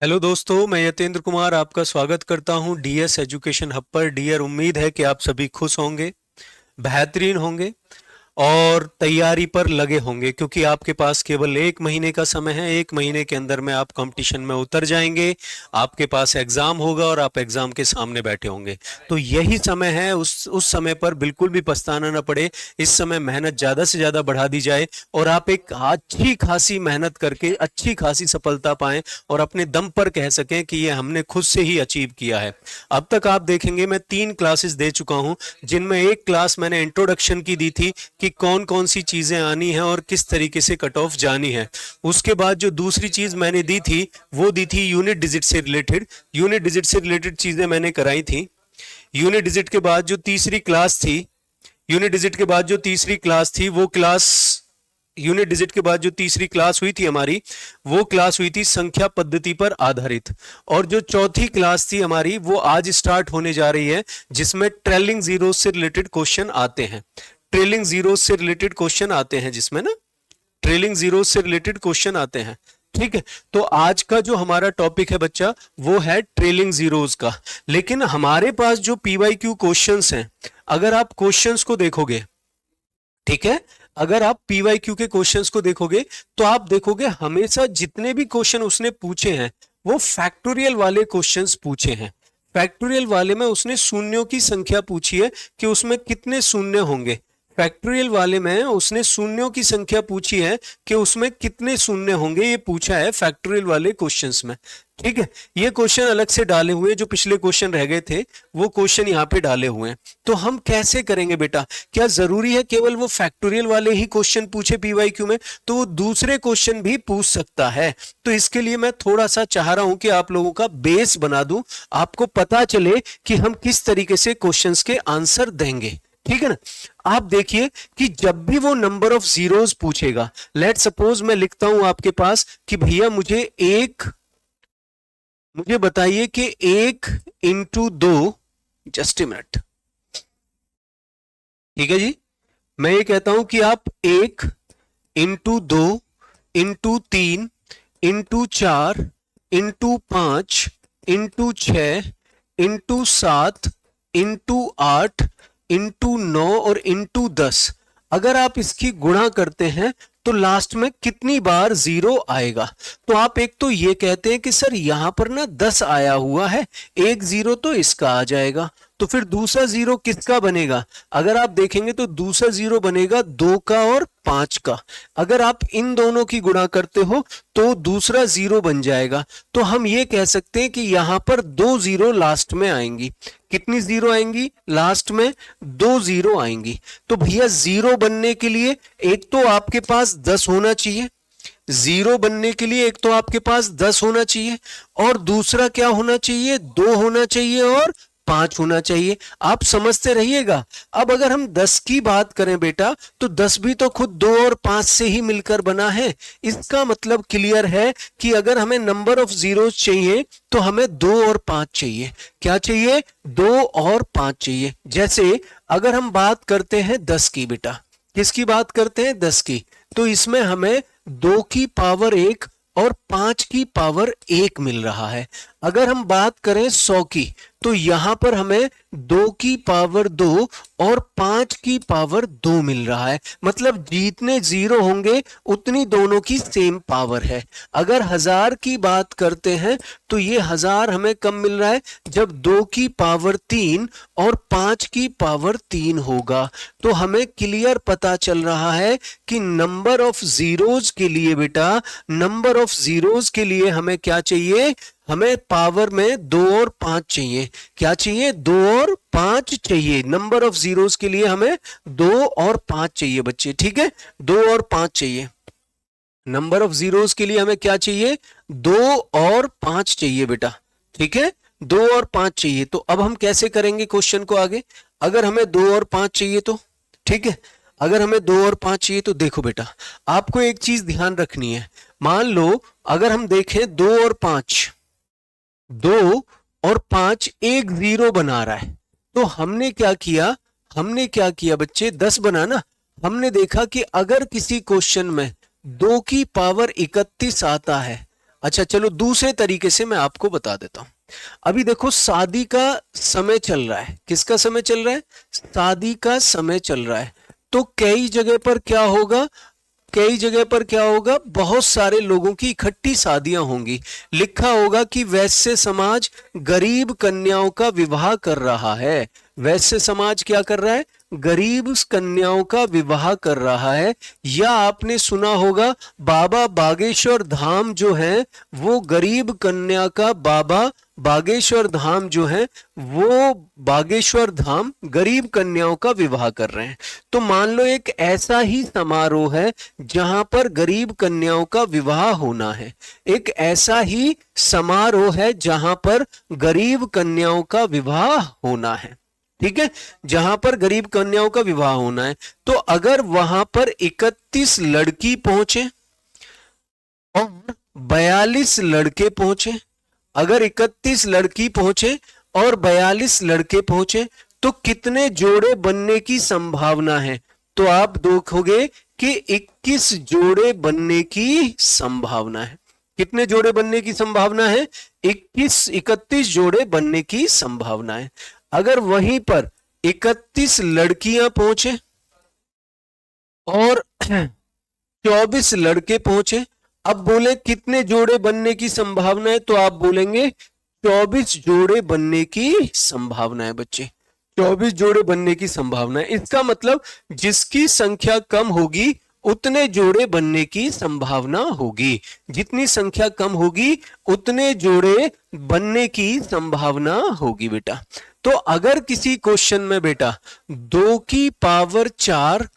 Hello दोस्तों, मैं यतेंद्र कुमार आपका स्वागत करता हूं डीएस एजुकेशन हब पर। डियर, उम्मीद है कि आप सभी खुश होंगे, बेहतरीन होंगे और तैयारी पर लगे होंगे, क्योंकि आपके पास केवल 1 महीने का समय है। 1 महीने के अंदर में आप कंपटीशन में उतर जाएंगे, आपके पास एग्जाम होगा और आप एग्जाम के सामने बैठे होंगे। तो यही समय है, उस समय पर बिल्कुल भी पछताना न पड़े। इस समय मेहनत ज्यादा से ज्यादा बढ़ा दी जाए और आप एक अच्छी खासी मेहनत करके अच्छी खासी सफलता पाएं और अपने दम पर कह सकें कि ये हमने खुद से ही अचीव किया है। अब तक आप देखेंगे मैं 3 क्लासेस दे चुका हूं, जिनमें एक क्लास मैंने इंट्रोडक्शन की दी थी कि कौन कौन सी चीजें आनी है और किस तरीके से कट ऑफ जानी है। उसके बाद जो दूसरी चीज मैंने दी थी वो दी थी यूनिट डिजिट से रिलेटेड। यूनिट डिजिट से रिलेटेड चीजें मैंने कराई थी। यूनिट डिजिट के बाद जो तीसरी क्लास थी यूनिट डिजिट के बाद जो तीसरी क्लास थी वो क्लास यूनिट डिजिट के बाद जो तीसरी क्लास हुई थी हमारी, वो क्लास हुई थी संख्या पद्धति पर आधारित। और जो चौथी क्लास थी हमारी वो आज स्टार्ट होने जा रही है, जिसमें ट्रेलिंग जीरो से रिलेटेड क्वेश्चन आते हैं। ट्रेलिंग जीरो से रिलेटेड क्वेश्चन आते हैं जिसमें ना ट्रेलिंग जीरो से रिलेटेड क्वेश्चन आते हैं। ठीक है, तो आज का जो हमारा टॉपिक है बच्चा, वो है ट्रेलिंग जीरोस का। लेकिन हमारे पास जो पीवाईक्यू क्वेश्चंस हैं, अगर आप क्वेश्चंस को देखोगे, ठीक है, अगर आप पीवाईक्यू के क्वेश्चंस को देखोगे तो आप देखोगे हमेशा जितने भी क्वेश्चन उसने पूछे हैं वो फैक्टोरियल वाले क्वेश्चंस पूछे हैं। फैक्टोरियल वाले में उसने शून्यों की संख्या पूछी है कि उसमें कितने शून्य होंगे। फैक्टोरियल वाले में उसने शून्यों की संख्या पूछी है कि उसमें कितने शून्य होंगे, ये पूछा है फैक्टोरियल वाले क्वेश्चंस में। ठीक है, ये क्वेश्चन अलग से डाले हुए, जो पिछले क्वेश्चन रह गए थे वो क्वेश्चन यहाँ पे डाले हुए हैं। तो हम कैसे करेंगे बेटा? क्या जरूरी है केवल वो फैक्टोरियल वाले ही क्वेश्चन पूछे पीवाईक्यू में? तो वो दूसरे क्वेश्चन भी पूछ सकता है। तो इसके लिए मैं थोड़ा सा चाह रहा हूं कि आप लोगों का बेस बना दूं, आपको पता चले कि हम किस तरीके से क्वेश्चंस के आंसर देंगे। ठीक है ना? आप देखिए कि जब भी वो नंबर ऑफ जीरोस पूछेगा, लेट सपोज मैं लिखता हूं आपके पास कि भैया मुझे बताइए कि 1 × 2, जस्ट ए मिनट। ठीक है जी, मैं ये कहता हूं कि आप 1 × 2 × 3 × 4 × 5 × 6 × 7 × 8 × 9 और × 10, अगर आप इसकी गुणा करते हैं तो लास्ट में कितनी बार जीरो आएगा? तो आप एक तो ये कहते हैं कि सर यहां पर ना 10 आया हुआ है, एक जीरो तो इसका आ जाएगा। तो फिर दूसरा जीरो किसका बनेगा? अगर आप देखेंगे तो दूसरा जीरो बनेगा 2 का और 5 का। अगर आप इन दोनों की गुणा करते हो तो दूसरा जीरो बन जाएगा। तो हम ये कह सकते हैं कि यहां पर 2 जीरो लास्ट में आएंगी। कितनी जीरो आएंगी लास्ट में? 2 जीरो आएंगी। तो भैया जीरो बनने के लिए एक तो आपके पास 10 होना चाहिए, जीरो बनने के लिए एक तो आपके पास 10 होना चाहिए, और दूसरा क्या होना चाहिए? 2 होना चाहिए और 5 होना चाहिए। आप समझते रहिएगा। अब अगर हम 10 की बात करें बेटा, तो 10 भी तो खुद 2 और 5 से ही मिलकर बना है। इसका मतलब क्लियर है कि अगर हमें नंबर ऑफ जीरोस चाहिए तो हमें 2 और 5 चाहिए। क्या चाहिए? 2 और 5 चाहिए। जैसे अगर हम बात करते हैं 10 की बेटा, किसकी बात करते हैं? 10 की। तो इसमें हमें 2 की पावर 1 और 5 की पावर 1 मिल रहा है। अगर हम बात करें 100 की, तो यहां पर हमें 2 की पावर 2 और 5 की पावर 2 मिल रहा है। मतलब जितने जीरो होंगे उतनी दोनों की सेम पावर है। अगर 1000 की बात करते हैं तो ये 1000 हमें कब मिल रहा है? जब 2 की पावर 3 और 5 की पावर 3 होगा। तो हमें क्लियर पता चल रहा है कि नंबर ऑफ जीरोस के लिए बेटा, नंबर ऑफ जीरोस के लिए हमें क्या चाहिए? हमें पावर में 2 और 5 चाहिए। क्या चाहिए? 2 और 5 चाहिए। नंबर ऑफ जीरोस के लिए हमें 2 और 5 चाहिए बच्चे। ठीक है, 2 और 5 चाहिए। नंबर ऑफ जीरोस के लिए हमें क्या चाहिए? 2 और 5 चाहिए बेटा। ठीक है, 2 और 5 चाहिए। तो अब हम कैसे करेंगे क्वेश्चन को आगे? अगर हमें 2 और 5 चाहिए तो, ठीक है, अगर हमें 2 और 5 चाहिए तो देखो बेटा, आपको एक चीज ध्यान रखनी है। मान लो अगर हम देखें 2 और 5, 2 और 5 एक जीरो बना रहा है, तो हमने क्या किया बच्चे? 10 बनाना। हमने देखा कि अगर किसी क्वेश्चन में 2 की पावर 31 आता है, अच्छा चलो दूसरे तरीके से मैं आपको बता देता हूं। अभी देखो शादी का समय चल रहा है। किसका समय चल रहा है? शादी का समय चल रहा है। तो कई जगह पर क्या होगा, कई जगह पर क्या होगा, बहुत सारे लोगों की इकट्ठी शादियां होंगी। लिखा होगा कि वैश्य समाज गरीब कन्याओं का विवाह कर रहा है। वैश्य समाज क्या कर रहा है? गरीब कन्याओं का विवाह कर रहा है। या आपने सुना होगा बाबा बागेश्वर धाम जो है वो गरीब कन्या का, बाबा बागेश्वर धाम जो है वो बागेश्वर धाम गरीब कन्याओं का विवाह कर रहे हैं। तो मान लो एक ऐसा ही समारोह है जहां पर गरीब कन्याओं का विवाह होना है। एक ऐसा ही समारोह है जहां पर गरीब कन्याओं का विवाह होना है। ठीक है, जहां पर गरीब कन्याओं का विवाह होना है। तो अगर वहां पर 31 लड़की पहुंचे और 42 लड़के पहुंचे, अगर 31 लड़की पहुंचे और 42 लड़के पहुंचे तो कितने जोड़े बनने की संभावना है? तो आप देखोगे कि 21 जोड़े बनने की संभावना है। कितने जोड़े बनने की संभावना है? 31 जोड़े बनने की संभावना है। अगर वहीं पर 31 लड़कियां पहुंचे और 24 लड़के पहुंचे, अब बोले कितने जोड़े बनने की संभावना है? तो आप बोलेंगे 24 जोड़े बनने की संभावना है बच्चे। 24 जोड़े बनने की संभावना है। इसका मतलब जिसकी संख्या कम होगी उतने जोड़े बनने की संभावना होगी। जितनी संख्या कम होगी उतने जोड़े बनने की संभावना होगी बेटा। तो अगर किसी क्वेश्चन में बेटा 2 की पावर 4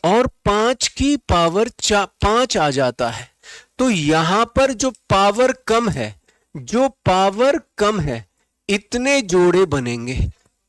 और 5 की पावर 5 आ जाता है तो यहां पर जो पावर कम है, जो पावर कम है इतने जोड़े बनेंगे।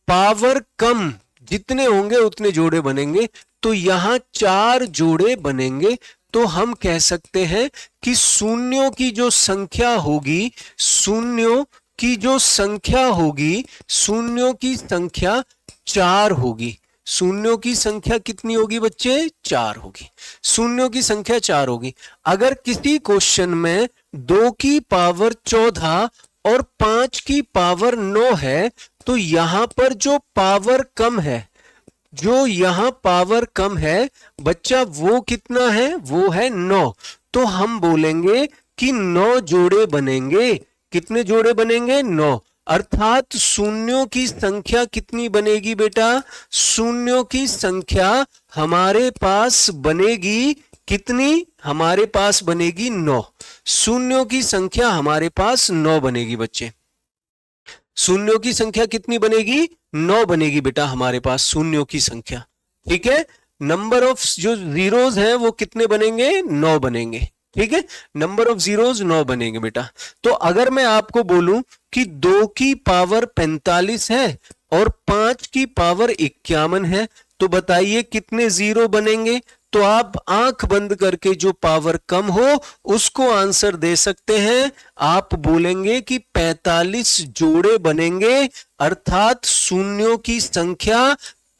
पावर कम जितने होंगे उतने जोड़े बनेंगे। तो यहां 4 जोड़े बनेंगे। तो हम कह सकते हैं कि शून्यों की जो संख्या होगी, शून्यों की जो संख्या होगी, शून्यों की संख्या 4 होगी। शून्यों की संख्या कितनी होगी बच्चे? 4 होगी। शून्यों की संख्या 4 होगी। अगर किसी क्वेश्चन में 2 की पावर 14 और 5 की पावर 9 है तो यहां पर जो पावर कम है, जो यहां पावर कम है बच्चा, वो कितना है? वो है 9। तो हम बोलेंगे कि 9 जोड़े बनेंगे। कितने जोड़े बनेंगे? 9। अर्थात शून्यों की संख्या कितनी बनेगी बेटा? शून्यों की संख्या हमारे पास बनेगी कितनी? हमारे पास बनेगी 9। शून्यों की संख्या हमारे पास 9 बनेगी बच्चे। शून्यों की संख्या कितनी बनेगी? 9 बनेगी बेटा हमारे पास शून्यों की संख्या। ठीक है, नंबर ऑफ जो जीरोस हैं वो कितने बनेंगे? 9 बनेंगे। ठीक है, नंबर ऑफ जीरोस 9 बनेंगे बेटा। तो अगर मैं आपको बोलूं कि 2 की पावर 45 है और 5 की पावर 51 है तो बताइए कितने जीरो बनेंगे? तो आप आंख बंद करके जो पावर कम हो उसको आंसर दे सकते हैं। आप बोलेंगे कि 45 जोड़े बनेंगे। अर्थात शून्यों की संख्या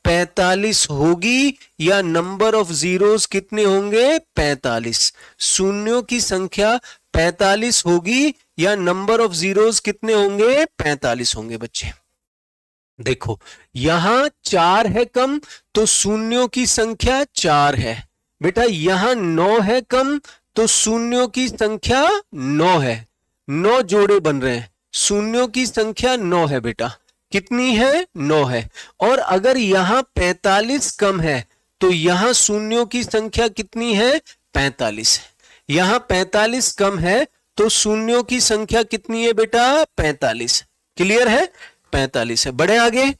45 होगी या नंबर ऑफ जीरोस कितने होंगे? 45। शून्यों की संख्या 45 होगी या नंबर ऑफ जीरोस कितने होंगे? 45 होंगे बच्चे। देखो यहां 4 है कम तो शून्यों की संख्या 4 है बेटा। यहां 9 है कम तो शून्यों की संख्या 9 है। 9 जोड़े बन रहे हैं। शून्यों की संख्या 9 है बेटा। कितनी है? 9 है। और अगर यहां 45 कम है तो यहां शून्यों की संख्या कितनी है? 45 है। यहां 45 कम है तो शून्यों की संख्या कितनी है बेटा? 45। क्लियर है? 45 है। बढ़े आगे,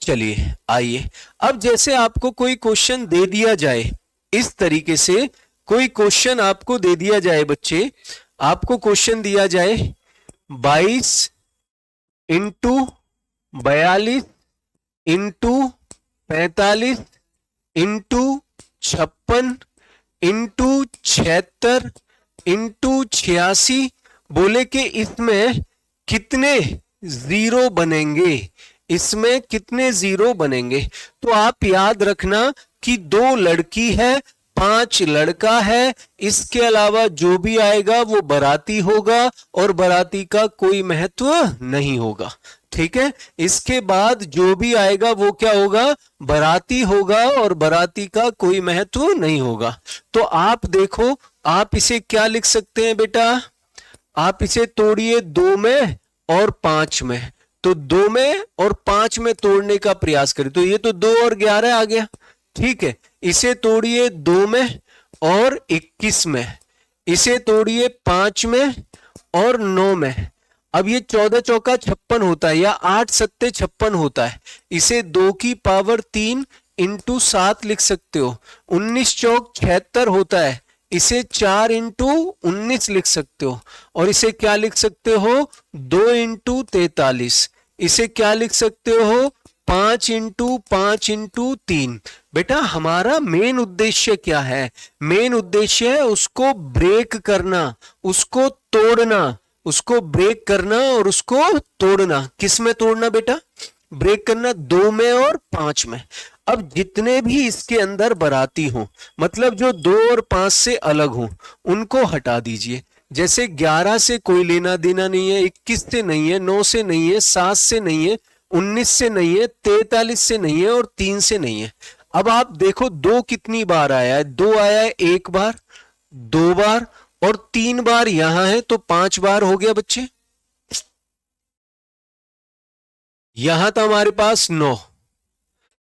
चलिए आइए। अब जैसे आपको कोई क्वेश्चन दे दिया जाए, इस तरीके से कोई क्वेश्चन आपको दे दिया जाए बच्चे, आपको क्वेश्चन दिया जाए 22 into 42 into 45 into 56 into 76 into 86, बोले कि इसमें कितने जीरो बनेंगे? इसमें कितने जीरो बनेंगे? तो आप याद रखना कि 2 लड़की है 5 लड़का है, इसके अलावा जो भी आएगा वो बाराती होगा और बाराती का कोई महत्व नहीं होगा। ठीक है, इसके बाद जो भी आएगा वो क्या होगा, बाराती होगा और बाराती का कोई महत्व नहीं होगा। तो आप देखो, आप इसे क्या लिख सकते हैं बेटा, आप इसे तोड़िए 2 में और 5 में। तो 2 में और 5 में तोड़ने का प्रयास करें, तो ये तो 2 और 11 आ गया। ठीक है, इसे तोड़िए 2 में और 21 में, इसे तोड़िए 5 में और 9 में। अब ये 14 चौका 56 होता है या 8 सत्ते 56 होता है। इसे 2 की पावर 3 इंटू 7 लिख सकते हो। 19 चौक 76 होता है, इसे 4 इंटू 19 लिख सकते हो। और इसे क्या लिख सकते हो, 2 इंटू 43। इसे क्या लिख सकते हो, 5 इंटू 5 इंटू 3। बेटा हमारा मेन उद्देश्य क्या है, मेन उद्देश्य है उसको ब्रेक करना, उसको तोड़ना, उसको ब्रेक करना और उसको तोड़ना। किस में तोड़ना बेटा, ब्रेक करना 2 में और 5 में। अब जितने भी इसके अंदर बाराती हो, मतलब जो 2 और 5 से अलग हो, उनको हटा दीजिए। जैसे 11 से कोई लेना देना नहीं है, 21 से नहीं है, 9 से नहीं है, 7 से नहीं है, 19 से नहीं है, 43 से नहीं है और 3 से नहीं है। अब आप देखो 2 कितनी बार आया है, 2 आया है 1 बार, 2 बार और 3 बार यहां है, तो 5 बार हो गया बच्चे। यहां था हमारे पास 9,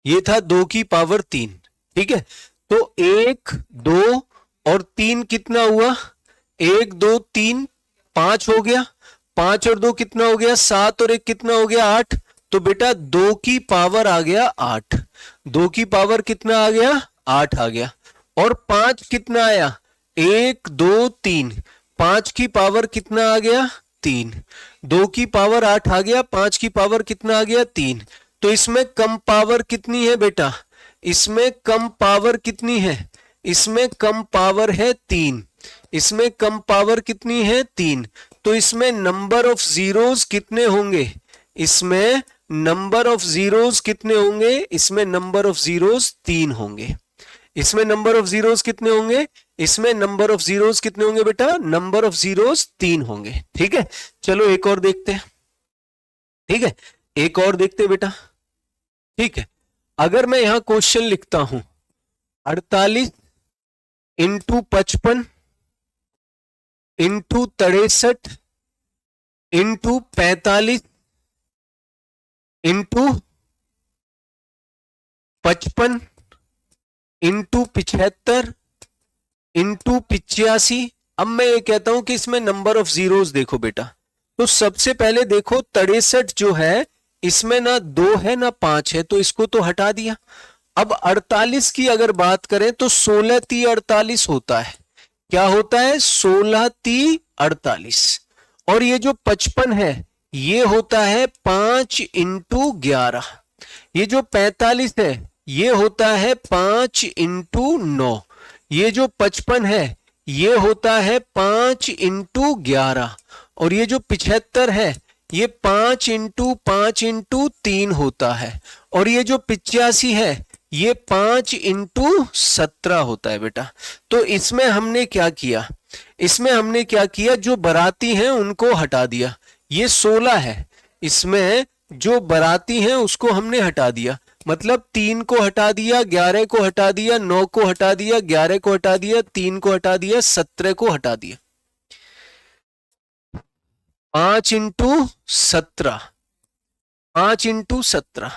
ये था 2 की पावर 3। ठीक है, तो 1 2 और 3 कितना हुआ, 1 2 3 5 हो गया, 5 और 2 कितना हो गया, 7 और 1 कितना हो गया, 8। तो बेटा 2 की पावर आ गया 8, 2 की पावर कितना आ गया, 8 आ गया। और 5 कितना आया, 1 2 3, 5 की पावर कितना आ गया, 3। 2 की पावर 8 आ गया, 5 की पावर कितना आ गया, 3। तो इसमें कम पावर कितनी है बेटा, इसमें कम पावर कितनी है, इसमें कम पावर है 3, इसमें कम पावर कितनी है, 3। तो इसमें नंबर ऑफ जीरोस कितने होंगे, इसमें नंबर ऑफ जीरोस कितने होंगे, इसमें नंबर ऑफ जीरोस 3 होंगे। इसमें नंबर ऑफ जीरोस कितने होंगे, इसमें नंबर ऑफ जीरोस कितने होंगे बेटा, नंबर ऑफ जीरोस 3 होंगे। ठीक है, चलो एक और देखते हैं। ठीक है, एक और देखते हैं बेटा। ठीक है, अगर मैं यहां क्वेश्चन लिखता हूं 48 into 55 into 63 into 45 into 55 into 75 into 85। अब मैं ये कहता हूं कि इसमें नंबर ऑफ जीरोस देखो बेटा। तो सबसे पहले देखो 63 जो है, इसमें ना 2 है ना 5 है, तो इसको तो हटा दिया। अब 48 की अगर बात करें तो 16 × 48 होता है। क्या होता है, 16 × 48। और ये जो 55 है ये होता है 5 इंटू 11। ये जो 45 है ये होता है 5 इंटू 9। ये जो 55 है ये होता है 5 इंटू 11। और ये जो 75 है ये 5 इंटू 5 इंटू 3 होता है। और ये जो 85 है ये 5 इंटू 17 होता है बेटा। तो इसमें हमने क्या किया, इसमें हमने क्या किया, जो बाराती हैं उनको हटा दिया। ये 16 है, इसमें जो बाराती हैं उसको हमने हटा दिया, मतलब 3 को हटा दिया, 11 को हटा दिया, 9 को हटा दिया, 11 को हटा दिया, 3 को हटा दिया, 17 को हटा दिया। 5 इंटू 17, 5 इंटू 17,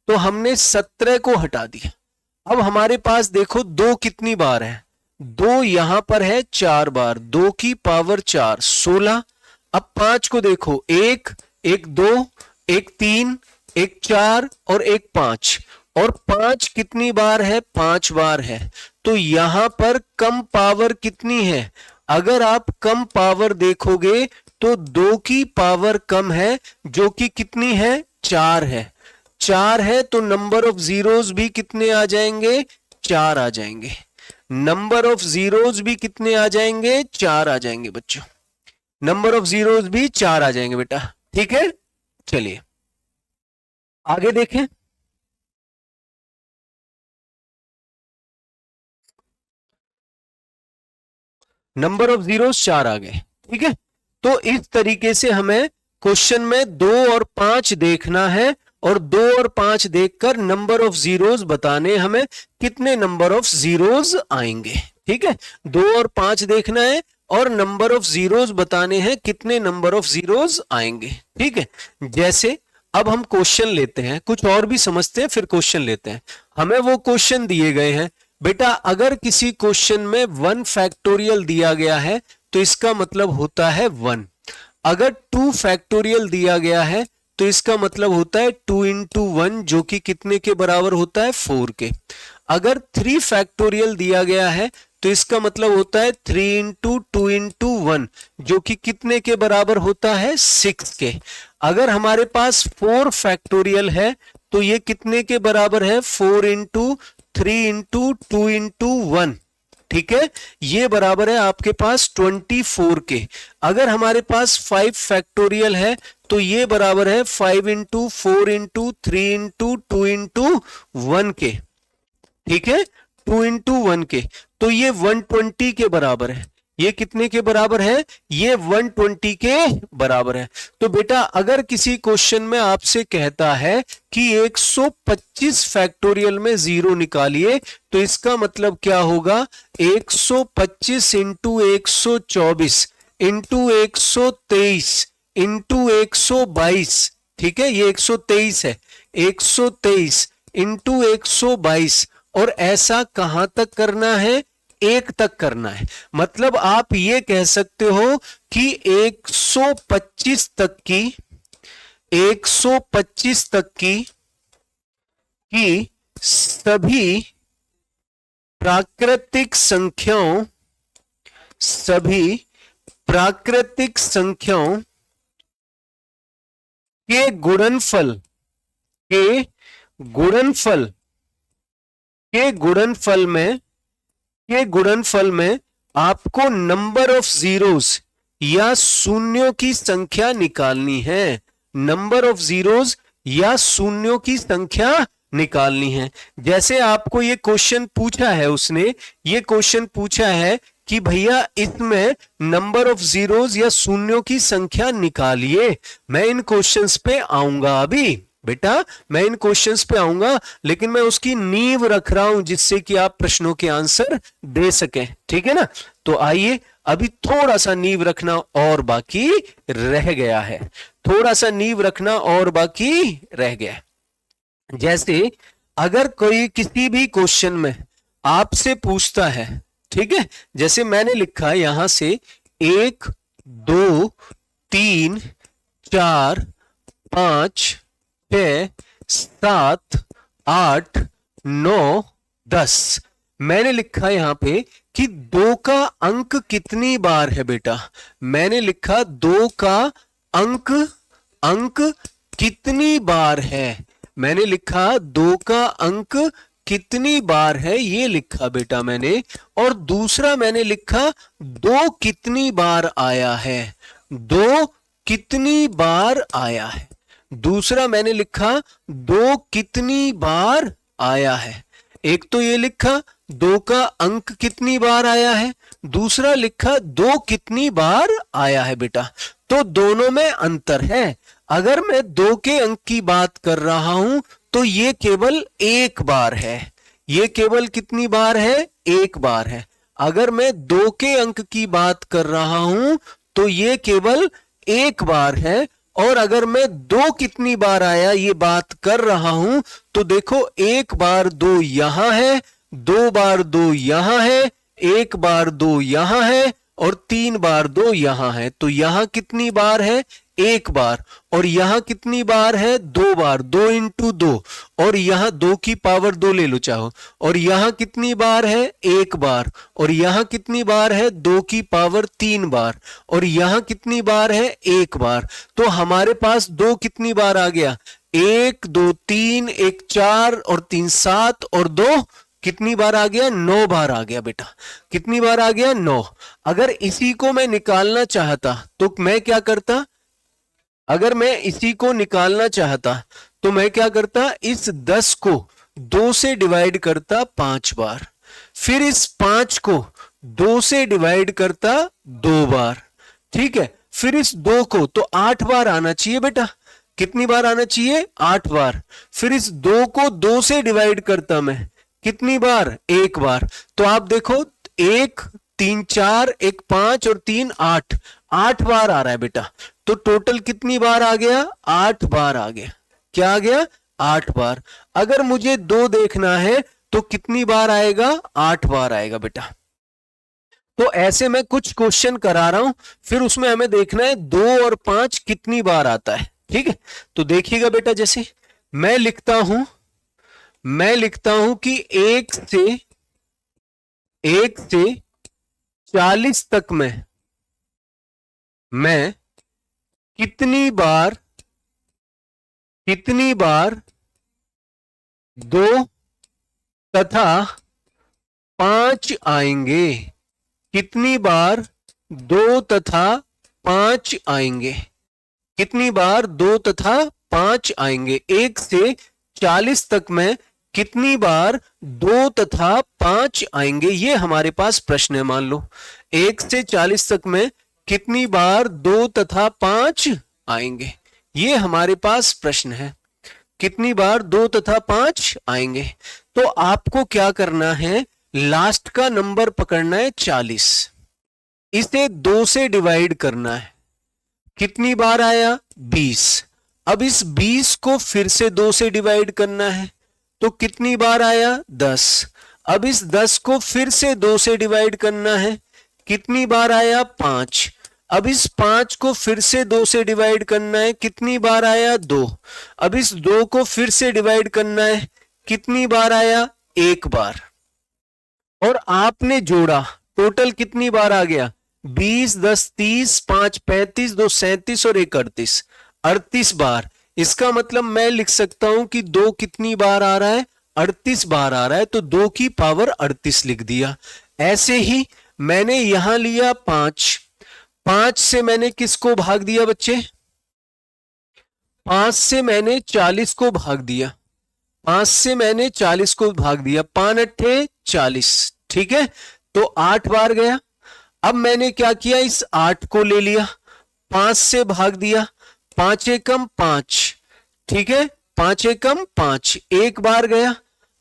तो हमने 17 को हटा दिया। अब हमारे पास देखो 2 कितनी बार है, 2 यहां पर है 4 बार, 2 की पावर 4 16। अब 5 को देखो, 1 1 2 1 3 1 4 और 1 5। और 5 कितनी बार है, 5 बार है। तो यहां पर कम पावर कितनी है, अगर आप कम पावर देखोगे तो 2 की पावर कम है, जो कि कितनी है, 4 है। 4 है तो नंबर ऑफ जीरोस भी कितने आ जाएंगे, 4 आ जाएंगे। नंबर ऑफ जीरोस भी कितने आ जाएंगे, 4 आ जाएंगे बच्चों। नंबर ऑफ जीरोस भी 4 आ जाएंगे बेटा। ठीक है, चलिए आगे देखें। नंबर ऑफ जीरोस 4 आ गए। ठीक है, तो इस तरीके से हमें क्वेश्चन में 2 और 5 देखना है और 2 और 5 देखकर नंबर ऑफ जीरोस बताने, हमें कितने नंबर ऑफ जीरोस आएंगे। ठीक है, 2 और 5 देखना है और नंबर ऑफ जीरोस बताने हैं, कितने नंबर ऑफ जीरोस आएंगे। ठीक है, जैसे अब हम क्वेश्चन लेते हैं, कुछ और भी समझते हैं फिर क्वेश्चन लेते हैं। हमें वो क्वेश्चन दिए गए हैं बेटा, अगर किसी क्वेश्चन में 1 फैक्टोरियल दिया गया है तो इसका मतलब होता है 1। अगर 2 फैक्टोरियल दिया गया है तो इसका मतलब होता है 2 इंटू 1, जो कि कितने के बराबर होता है 4 के। अगर 3 फैक्टोरियल दिया गया है तो इसका मतलब होता है 3 इंटू 2 इंटू 1, जो कि कितने के बराबर होता है 6 के। अगर हमारे पास 4 फैक्टोरियल है तो ये कितने के बराबर है 4 इंटू 3 इंटू 2 इंटू 1। ठीक है, ये बराबर है आपके पास 24 के। अगर हमारे पास 5 फैक्टोरियल है तो ये बराबर है 5 इंटू 4 इंटू 3 इंटू 2 इंटू 1 के। ठीक है, 2 इंटू 1 के, तो ये 120 के बराबर है। ये कितने के बराबर है, ये 120 के बराबर है। तो बेटा अगर किसी क्वेश्चन में आपसे कहता है कि 125 फैक्टोरियल में जीरो निकालिए, तो इसका मतलब क्या होगा 125 इंटू 124 इंटू 123 इंटू 122। ठीक है, ये 123 है, 123 इंटू 122, और ऐसा कहां तक करना है, 1 तक करना है। मतलब आप ये कह सकते हो कि 125 तक की, 125 तक की सभी प्राकृतिक संख्याओं, सभी प्राकृतिक संख्याओं के गुणनफल, के गुणनफल, के गुणनफल में, के गुणनफल में आपको नंबर ऑफ जीरोस या शून्यों की संख्या निकालनी है। नंबर ऑफ जीरोस या शून्यों की संख्या निकालनी है। जैसे आपको ये क्वेश्चन पूछा है, उसने ये क्वेश्चन पूछा है कि भैया इसमें नंबर ऑफ जीरोस या शून्यों की संख्या निकालिए। मैं इन क्वेश्चंस पे आऊंगा अभी बेटा, मैं इन क्वेश्चंस पे आऊंगा, लेकिन मैं उसकी नींव रख रहा हूं जिससे कि आप प्रश्नों के आंसर दे सकें। ठीक है ना, तो आइए अभी थोड़ा सा नींव रखना और बाकी रह गया है, थोड़ा सा नींव रखना और बाकी रह गया। जैसे अगर कोई किसी भी क्वेश्चन में आपसे पूछता है, ठीक है, जैसे मैंने लिखा यहां से 1 2 3 4 5 6 7 8 9 10, मैंने लिखा यहां पे कि 2 का अंक कितनी बार है बेटा। मैंने लिखा 2 का अंक, अंक कितनी बार है। मैंने लिखा 2 का अंक कितनी बार है, ये लिखा बेटा मैंने। और दूसरा मैंने लिखा 2 कितनी बार आया है, 2 कितनी बार आया है। दूसरा मैंने लिखा 2 कितनी बार आया है। एक तो ये लिखा 2 का अंक कितनी बार आया है, दूसरा लिखा 2 कितनी बार आया है बेटा। तो दोनों में अंतर है। अगर मैं 2 के अंक की बात कर रहा हूं तो ये केवल 1 बार है, ये केवल कितनी बार है, 1 बार है। अगर मैं 2 के अंक की बात कर रहा हूं तो ये केवल 1 बार है। और अगर मैं 2 कितनी बार आया ये बात कर रहा हूं तो देखो 1 बार 2 यहां है, 2 बार 2 यहां है, 1 बार 2 यहां है और 3 बार 2 यहां है। तो यहां कितनी बार है, 1 बार। और यहां कितनी बार है, 2 बार, 2 इंटू 2। और यहां 2 की पावर 2 ले लो चाहो। और यहां कितनी बार है, 1 बार। और यहां कितनी बार है, 2 की पावर 3 बार। और यहां कितनी बार है, 1 बार। तो हमारे पास 2 कितनी बार आ गया, 1 2 3, 1 4 और 3 7 और 2 कितनी बार आ गया, 9 बार आ गया बेटा। कितनी बार आ गया, 9। अगर इसी को मैं निकालना चाहता तो मैं क्या करता, अगर मैं इसी को निकालना चाहता तो मैं क्या करता, इस 10 को 2 से डिवाइड करता 5 बार, फिर इस 5 को 2 से डिवाइड करता 2 बार, ठीक है। फिर इस 2 को तो 8 बार आना चाहिए बेटा, कितनी बार आना चाहिए? 8 बार। फिर इस 2 को 2 से डिवाइड करता मैं कितनी बार? 1 बार। तो आप देखो 1 3 4 1 5 और 3 8, 8 बार आ रहा है बेटा। तो टोटल कितनी बार आ गया? 8 बार आ गया। क्या आ गया? 8 बार। अगर मुझे 2 देखना है तो कितनी बार आएगा? 8 बार आएगा बेटा। तो ऐसे मैं कुछ क्वेश्चन करा रहा हूं, फिर उसमें हमें देखना है 2 और 5 कितनी बार आता है, ठीक है। तो देखिएगा बेटा, जैसे मैं लिखता हूं कि 1 से 40 तक में मैं कितनी बार 2 तथा 5 आएंगे? कितनी बार 2 तथा 5 आएंगे? कितनी बार 2 तथा 5 आएंगे? 1 से 40 तक में कितनी बार 2 तथा 5 आएंगे? ये हमारे पास प्रश्न है। मान लो 1 से 40 तक में कितनी बार 2 तथा 5 आएंगे, ये हमारे पास प्रश्न है। कितनी बार 2 तथा 5 आएंगे? तो आपको क्या करना है? लास्ट का नंबर पकड़ना है 40, इसे 2 से डिवाइड करना है। कितनी बार आया? 20। अब इस 20 को फिर से 2 से डिवाइड करना है, तो कितनी बार आया? 10। अब इस 10 को फिर से 2 से डिवाइड करना है, कितनी बार आया? 5। अब इस 5 को फिर से 2 से डिवाइड करना है, कितनी बार आया? 2। अब इस 2 को फिर से डिवाइड करना है, कितनी बार आया? 1 बार। और आपने जोड़ा, टोटल कितनी बार आ गया? 20 10 30 5 35 2 37 और 1 38, 38 बार। इसका मतलब मैं लिख सकता हूं कि 2 कितनी बार आ रहा है? 38 बार आ रहा है, तो 2 की पावर 38 लिख दिया। ऐसे ही मैंने यहां लिया 5, 5 से मैंने किसको भाग दिया बच्चे? 5 से मैंने 40 को भाग दिया, 5 से मैंने 40 को भाग दिया, 5 अट्ठे 40, ठीक है। तो 8 बार गया। अब मैंने क्या किया? इस 8 को ले लिया, 5 से भाग दिया, 5 एकम 5, ठीक है, 5 एकम 5, 1 बार गया।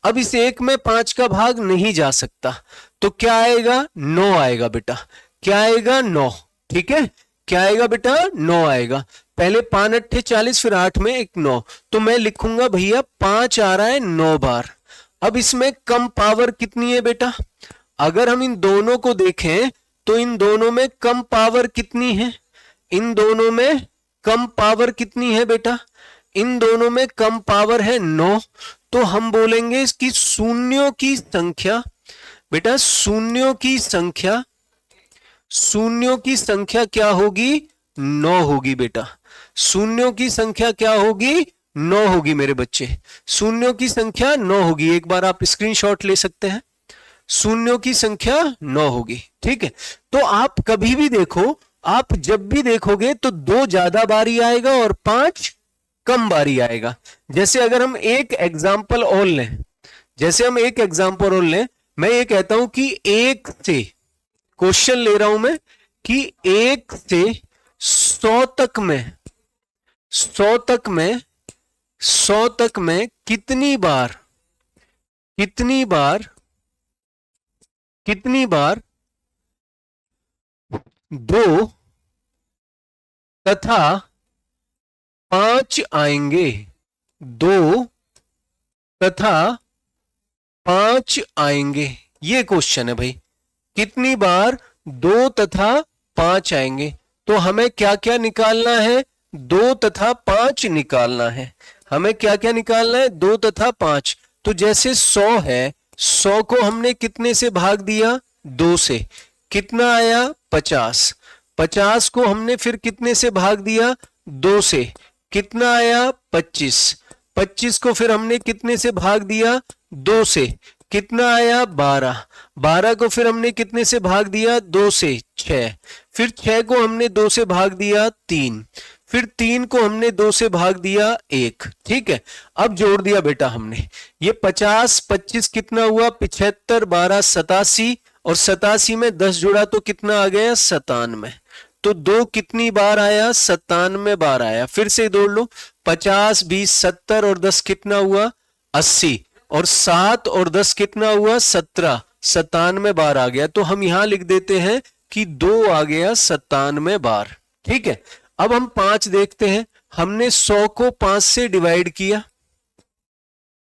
अब इस 1 में 5 का भाग नहीं जा सकता, तो क्या आएगा? 9 आएगा बेटा। क्या आएगा? 9, ठीक है। क्या आएगा बेटा? 9 आएगा। पहले 5 अट्ठे 40, फिर 8 में 1 9, तो मैं लिखूंगा भैया 5 आ रहा है 9 बार। अब इसमें कम पावर कितनी है बेटा? अगर हम इन दोनों को देखें तो इन दोनों में कम पावर कितनी है? इन दोनों में कम पावर कितनी है बेटा? इन दोनों में कम पावर है 9। तो हम बोलेंगे इसकी शून्यों की संख्या, बेटा शून्यों की संख्या क्या होगी? 9 होगी बेटा। शून्यों की संख्या क्या होगी? 9 होगी मेरे बच्चे। शून्यों की संख्या 9 होगी। एक बार आप स्क्रीनशॉट ले सकते हैं। शून्यों की संख्या 9 होगी, ठीक है। तो आप कभी भी देखो, आप जब भी देखोगे तो 2 ज्यादा बारी आएगा और 5 कम बारी आएगा। जैसे अगर हम एक एग्जाम्पल और लें, मैं ये कहता हूं कि 1 से, क्वेश्चन ले रहा हूं मैं कि 1 से 100 तक में 100 तक में कितनी बार 2 तथा 5 आएंगे? 2 तथा 5 आएंगे, ये क्वेश्चन है भाई। कितनी बार 2 तथा 5 आएंगे? तो हमें क्या क्या निकालना है? 2 तथा 5 निकालना है। हमें क्या क्या निकालना है? 2 तथा 5। तो जैसे 100 है, 100 को हमने कितने से भाग दिया? 2 से, कितना आया? 50। 50 को हमने फिर कितने से भाग दिया? 2 से, कितना आया? 25। 25 को फिर हमने कितने से भाग दिया? 2 से, कितना आया? 12। 12 को फिर हमने कितने से भाग दिया? 2 से, 6। फिर 6 को हमने 2 से भाग दिया 3, फिर 3 को हमने 2 से भाग दिया 1, ठीक है। अब जोड़ दिया बेटा हमने, ये 50 25 कितना हुआ? 75, 12 87 और 87 में 10 जुड़ा तो कितना आ गया 97। तो 2 कितनी बार आया 97 बार आया। फिर से जोड़ लो, 50 20 70 और 10 कितना हुआ 80, और 7 और 10 कितना हुआ 17, 97 बार आ गया। तो हम यहां लिख देते हैं कि 2 आ गया 97 बार। ठीक है, अब हम 5 देखते हैं। हमने 100 को 5 से डिवाइड किया,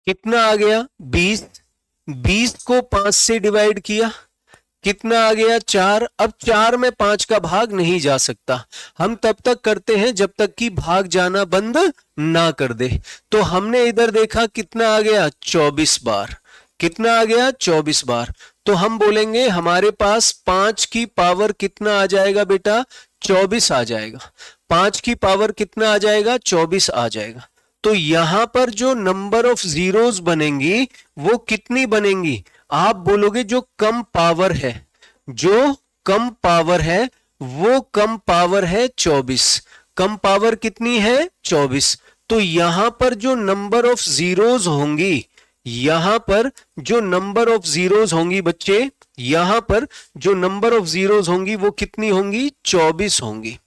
कितना आ गया 20। 20 को 5 से डिवाइड किया, कितना आ गया 4। अब 4 में 5 का भाग नहीं जा सकता। हम तब तक करते हैं जब तक कि भाग जाना बंद ना कर दे। तो हमने इधर देखा कितना आ गया 24 बार। कितना आ गया 24 बार। तो हम बोलेंगे हमारे पास 5 की पावर कितना आ जाएगा बेटा 24 आ जाएगा। 5 की पावर कितना आ जाएगा 24 आ जाएगा। तो यहां पर जो नंबर ऑफ जीरोस बनेंगी वो कितनी बनेंगी, आप बोलोगे जो कम पावर है, जो कम पावर है वो कम पावर है 24। कम पावर कितनी है 24। तो यहां पर जो नंबर ऑफ जीरोस होंगी, यहां पर जो नंबर ऑफ जीरोस होंगी बच्चे, यहां पर जो नंबर ऑफ जीरोस होंगी वो कितनी होंगी 24 होंगी।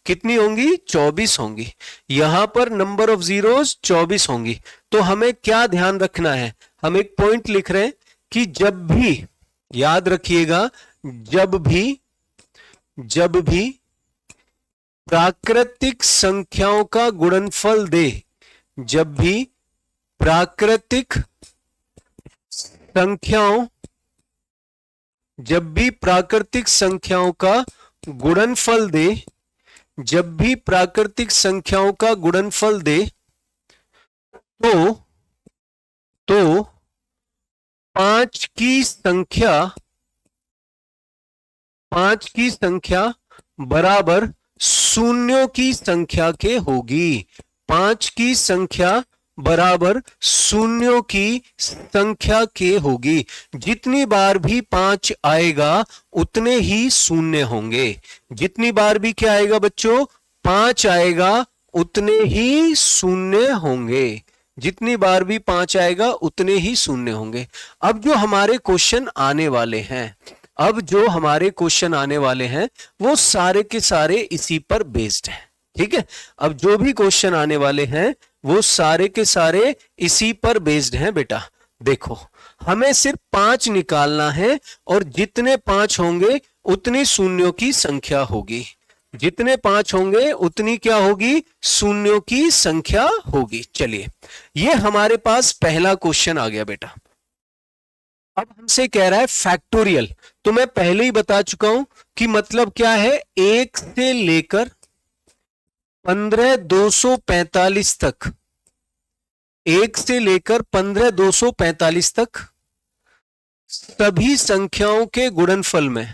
कितनी होंगी 24 होंगी। यहां पर नंबर ऑफ जीरोस 24 होंगी। तो हमें क्या ध्यान रखना है, हम एक पॉइंट लिख रहे हैं कि जब भी, याद रखिएगा, जब भी प्राकृतिक संख्याओं का गुणनफल दे, जब भी प्राकृतिक संख्याओं, जब भी प्राकृतिक संख्याओं का गुणनफल दे, जब भी प्राकृतिक संख्याओं का गुणनफल दे, तो 5 की संख्या बराबर शून्यों की संख्या के होगी। 5 की संख्या बराबर शून्यों की संख्या के होगी। जितनी बार भी 5 आएगा उतने ही शून्य होंगे। जितनी बार भी क्या आएगा बच्चों 5 आएगा उतने ही शून्य होंगे। जितनी बार भी 5 आएगा उतने ही शून्य होंगे। अब जो हमारे क्वेश्चन आने वाले हैं, अब जो हमारे क्वेश्चन आने वाले हैं वो सारे के सारे इसी पर बेस्ड हैं। ठीक है, अब जो भी क्वेश्चन आने वाले हैं वो सारे के सारे इसी पर बेस्ड हैं बेटा। देखो, हमें सिर्फ 5 निकालना है और जितने 5 होंगे उतनी शून्यों की संख्या होगी। जितने 5 होंगे उतनी क्या होगी शून्यों की संख्या होगी। चलिए, ये हमारे पास पहला क्वेश्चन आ गया बेटा। अब हमसे कह रहा है फैक्टोरियल। तो मैं पहले ही बता चुका हूं कि मतलब क्या है, 1 से लेकर 15245 तक, 1 से लेकर 15245 तक सभी संख्याओं के गुणनफल में,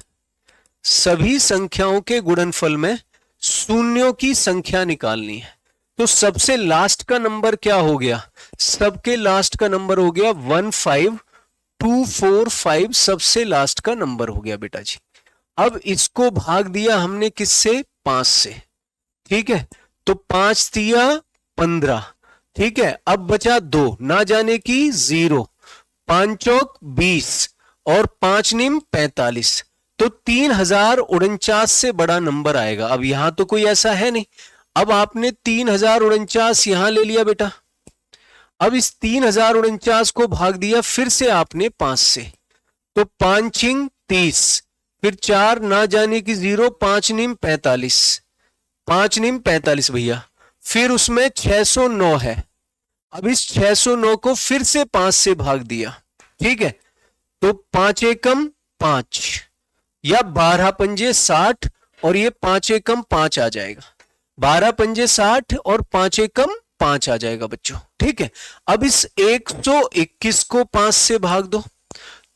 सभी संख्याओं के गुणनफल में शून्यों की संख्या निकालनी है। तो सबसे लास्ट का नंबर क्या हो गया, सबके लास्ट का नंबर हो गया 15245, सबसे लास्ट का नंबर हो गया बेटा जी। अब इसको भाग दिया हमने किससे 5 से। ठीक है, तो 5 दिया 15। ठीक है, अब बचा 2, ना जाने की 0, 5 चौक 20 और 5 निम 45। तो 3049 से बड़ा नंबर आएगा। अब यहां तो कोई ऐसा है नहीं। अब आपने 3049 यहां ले लिया बेटा। अब इस 3049 को भाग दिया फिर से आपने 5 से, तो 5 छिंग 30, फिर 4 ना जाने की 0, 5 निम 45, 5 निम 45 भैया। फिर उसमें 609 है। अब इस 609 को फिर से 5 से भाग दिया। ठीक है, तो 5 एकम 5 या 12 पंजे 60 और ये 5 एकम 5 आ जाएगा। 12 पंजे 60 और 5 एकम 5 आ जाएगा बच्चों। ठीक है, अब इस 121 को 5 से भाग दो,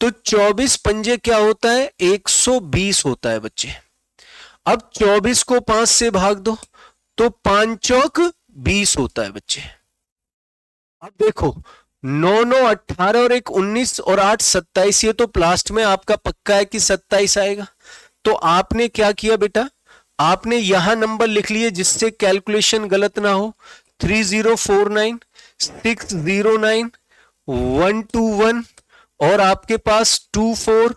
तो 24 पंजे क्या होता है 120 होता है बच्चे। अब 24 को 5 से भाग दो, तो 5 चौक 20 होता है बच्चे। अब देखो 9 9 18 और 1 19 और 8 27, ये तो लास्ट में आपका पक्का है कि 27 आएगा। तो आपने क्या किया बेटा, आपने यहां नंबर लिख लिए जिससे कैलकुलेशन गलत ना हो। 3049 609 121 और आपके पास 24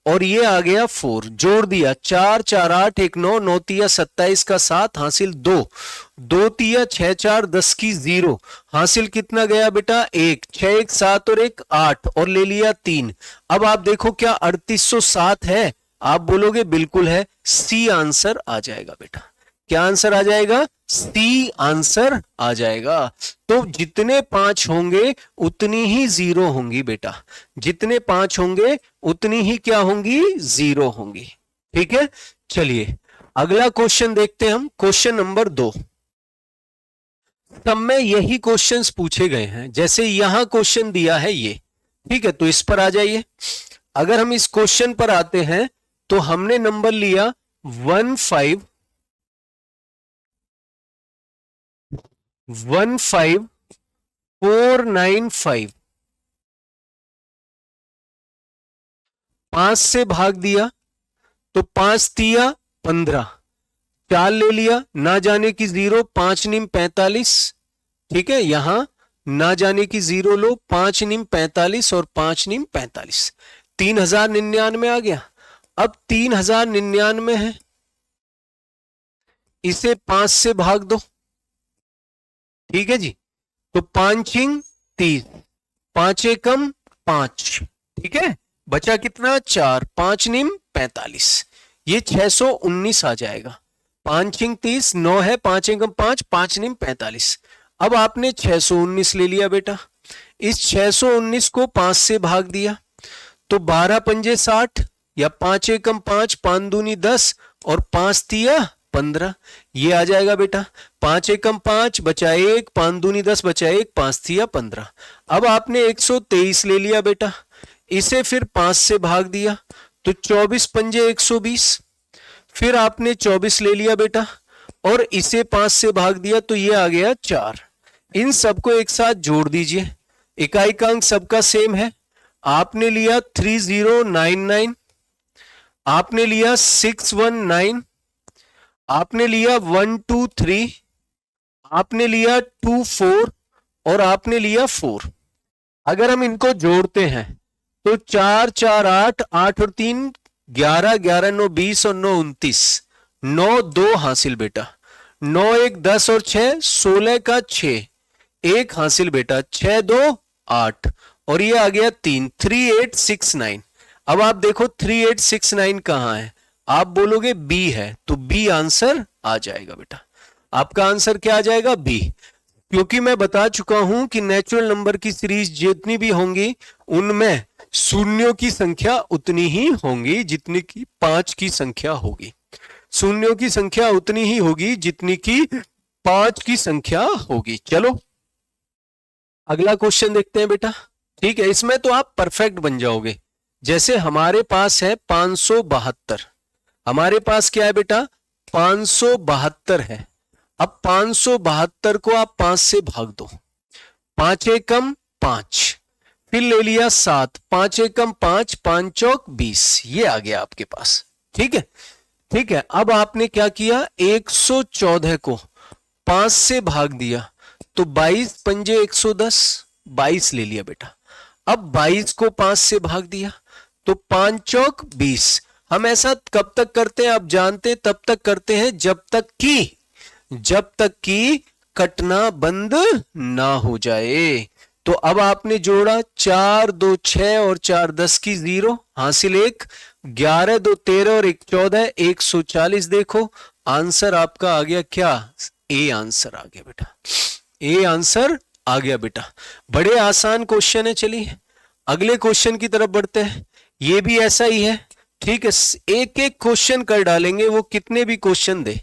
और ये आ गया 4, जोड़ दिया 4 4 8 1 9 9 तिया 27 का 7 हासिल 2 2 तिया 6 4 10 की 0 हासिल कितना गया बेटा 1 6 1 7 और 1 8 और ले लिया 3। अब आप देखो क्या 3807 है? आप बोलोगे बिल्कुल है, सी आंसर आ जाएगा बेटा। क्या आंसर आ जाएगा? सी आंसर आ जाएगा। तो जितने 5 होंगे उतनी ही 0 होंगी बेटा, जितने 5 होंगे उतनी ही क्या होंगी? 0 होंगी। ठीक है, चलिए अगला क्वेश्चन देखते हैं हम, क्वेश्चन नंबर 2। सब में यही क्वेश्चंस पूछे गए हैं, जैसे यहां क्वेश्चन दिया है ये। ठीक है, तो इस पर आ जाइए। अगर हम इस क्वेश्चन पर आते हैं तो हमने नंबर लिया 15495, 5 से भाग दिया तो 5 तिया 15, 4 ले लिया, ना जाने की 0, 5 निम 45। ठीक है, यहां ना जाने की 0 लो, 5 निम 45 और 5 निम 45, 3099 आ गया। अब 3099 है, इसे 5 से भाग दो। ठीक है जी, तो 5 30, 5 एकम 5। ठीक है, बचा कितना? 4, 5 निम 45, ये 619 आ जाएगा। 5 30, 9 है, 5 एकम 5, 5 निम 45। अब आपने 619 ले लिया बेटा, इस 619 को 5 से भाग दिया तो 12 पंजे 60 या 5 एकम 5, 5 दूनी 10 और 5 तिया 15, ये आ जाएगा बेटा। 5 एकम 5 बचा 1, 5 दूनी 10 बचा 1, 5 तिया 15। अब आपने 123 ले लिया बेटा, इसे फिर 5 से भाग दिया तो 24 पंजे 120, फिर आपने 24 ले लिया बेटा और इसे 5 से भाग दिया तो ये आ गया 4। इन सबको एक साथ जोड़ दीजिए, इकाई का अंक सबका सेम है। आपने लिया 3099, आपने लिया 619, आपने लिया 123, आपने लिया 24 और आपने लिया 4। अगर हम इनको जोड़ते हैं तो 4 4 8, 8 और 3 11, 11 9 20 और 9 29, 9 2 हासिल बेटा, 9 1 10 और 6 16 का 6, 1 हासिल बेटा, 6 2 8 और ये आ गया 3, 3869। अब आप देखो 3869 कहां है? आप बोलोगे बी है, तो बी आंसर आ जाएगा बेटा। आपका आंसर क्या आ जाएगा? बी। क्योंकि मैं बता चुका हूं कि नेचुरल नंबर की सीरीज जितनी भी होंगी उनमें शून्यों की संख्या उतनी ही होंगी जितनी की 5 की संख्या होगी। शून्यों की संख्या उतनी ही होगी जितनी की 5 की संख्या होगी। चलो अगला क्वेश्चन देखते हैं बेटा। ठीक है, इसमें तो आप परफेक्ट बन जाओगे। जैसे हमारे पास है 572, हमारे पास क्या है बेटा? 572 है। अब 572 को आप 5 से भाग दो, 5 एकम 5, फिर ले लिया 7, 5 एकम 5, 5 चौक 20, ये आ गया आपके पास। ठीक है, ठीक है। अब आपने क्या किया? 114 को 5 से भाग दिया तो 22 पंजे 110, 22 ले लिया बेटा। अब 22 को 5 से भाग दिया तो 5 चौक 20। हम ऐसा कब तक करते हैं आप जानते हैं? तब तक करते हैं जब तक कि कटना बंद ना हो जाए। तो अब आपने जोड़ा 4 2 6 और 4 10 की 0 हासिल 1, 11 2 13 और 1 14, 140। देखो आंसर आपका आ गया क्या? ए आंसर आ गया बेटा, ए आंसर आ गया बेटा। बड़े आसान क्वेश्चन है। चलिए अगले क्वेश्चन की तरफ बढ़ते हैं। ये भी ऐसा ही है। ठीक है, एक एक क्वेश्चन कर डालेंगे, वो कितने भी क्वेश्चन दे,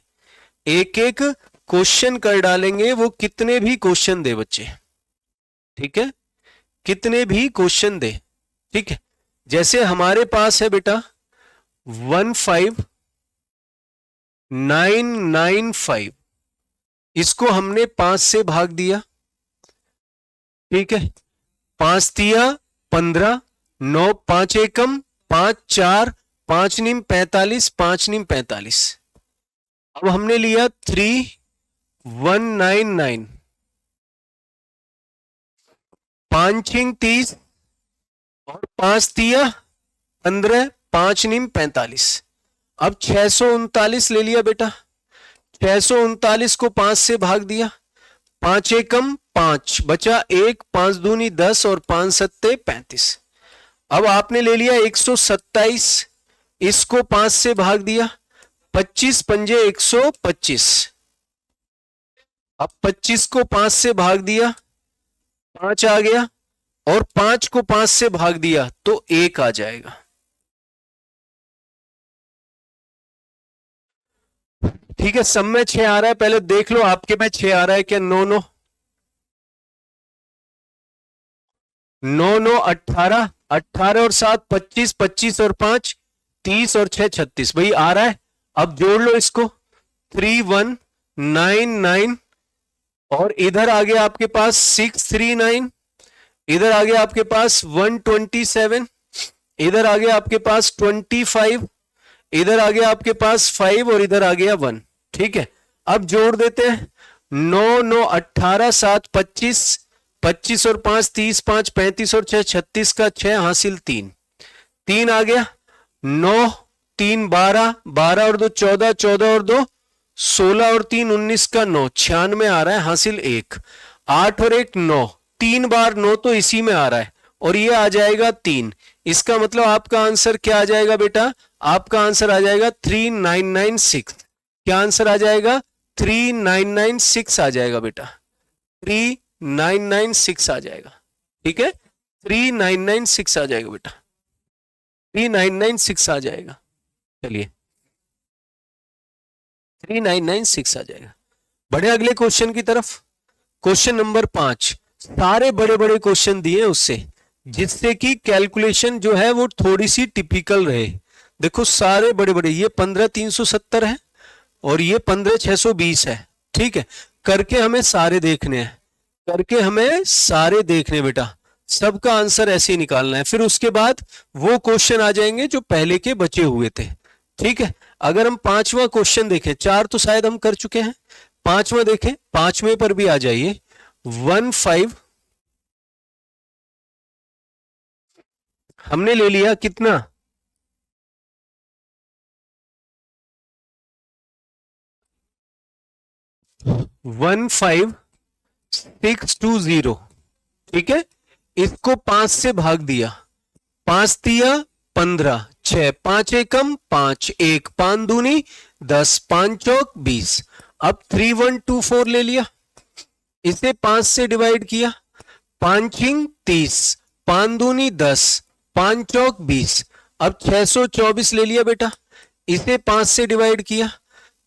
एक एक क्वेश्चन कर डालेंगे, वो कितने भी क्वेश्चन दे बच्चे। ठीक है, कितने भी क्वेश्चन दे। ठीक है, जैसे हमारे पास है बेटा 15995, इसको हमने 5 से भाग दिया। ठीक है, 5 तिया 15, 9 5 एकम 5 4, 5 निम 45, 5 निम 45। अब हमने लिया 3199, 5 30 और 5 तिया 15, 5 नीम 45। अब 639 ले लिया बेटा, 639 को 5 से भाग दिया, 5 एकम 5 बचा 1, 5 दूनी 10 और 5 सत्ते 35। अब आपने ले लिया 127, इसको 5 से भाग दिया, 25 पंजे 125। अब 25 को 5 से भाग दिया, 5 आ गया, और 5 को 5 से भाग दिया तो 1 आ जाएगा। ठीक है, सब में 6 आ रहा है, पहले देख लो आपके में 6 आ रहा है क्या? 9 9 9 9 18, 18 और 7 25, 25 और 5 30 और 6 36। भाई आ रहा है, अब जोड़ लो इसको, 3199, और इधर आ गया आपके पास 639, इधर आ गया आपके पास 127, इधर आ गया आपके पास 25, इधर आ गया आपके पास 5 और इधर आ गया 1। ठीक है, अब जोड़ देते हैं, 9 9 18 7 25, 25 और 5 30, 5 35 और 6 36 का 6 हासिल 3, 3 आ गया, 9 3 12, 12 और 2 14, 14 और 2 16 और 3 19 का 9, 96 आ रहा है, हासिल 1, 8 और 1 9, 3 बार 9 तो इसी में आ रहा है, और ये आ जाएगा 3। इसका मतलब आपका आंसर क्या आ जाएगा बेटा? आपका आंसर आ जाएगा 3996। क्या आंसर आ जाएगा? 3996 आ जाएगा बेटा, 3996 आ जाएगा। ठीक है, 3996 आ जाएगा बेटा, 3996 आ जाएगा। चलिए 3996 आ जाएगा। बढ़े अगले क्वेश्चन की तरफ। क्वेश्चन नंबर 5, सारे बड़े बड़े क्वेश्चन दिए उससे, जिससे कि कैलकुलेशन जो है वो थोड़ी सी टिपिकल रहे। देखो सारे बड़े बड़े, ये 15370 है और ये 15620 है। ठीक है, करके हमें सारे देखने हैं, करके हमें सारे देखने बेटा, सबका आंसर ऐसे ही निकालना है। फिर उसके बाद वो क्वेश्चन आ जाएंगे जो पहले के बचे हुए थे। ठीक है, अगर हम 5वां क्वेश्चन देखें, 4 तो शायद हम कर चुके हैं, 5वां देखें, 5वें पर भी आ जाइए। 15 हमने ले लिया कितना? 15620। ठीक है, इसको 5 से भाग दिया, 5 दिया 15, 6 5 एकम 5, 1 5 दूनी 10, 5 चौक 20। अब 3124 ले लिया, इसे 5 से डिवाइड किया, 5 30, 5 दूनी 10, 5 चौक 20। अब 624 ले लिया बेटा, इसे 5 से डिवाइड किया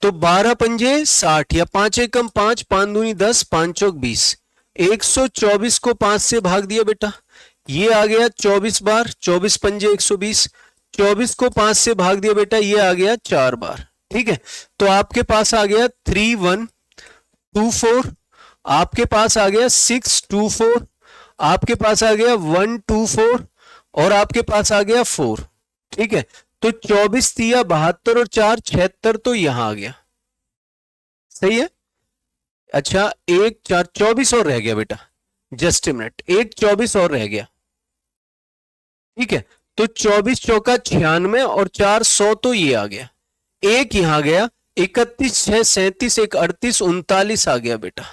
तो 12 पंजे 60, या 5 एकम 5, 5 दूनी 10, 5 चौक 20। 124 को 5 से भाग दिया बेटा, ये आ गया 24 बार, 24 पंजे 120। 24 को 5 से भाग दिया बेटा, ये आ गया 4 बार। ठीक है, तो आपके पास आ गया 3124, आपके पास आ गया 624, आपके पास आ गया 124, और आपके पास आ गया 4। ठीक है, तो 24 दिया 72 और 4 76, तो यहां आ गया। सही है। अच्छा 1 4 24 और रह गया बेटा, जस्ट ए मिनट, 1 24 और रह गया। ठीक है, तो 24 चौका 96 और 4 100, तो ये आ गया। एक यहां गया, 31 6 37, 1 38, 39 आ गया बेटा।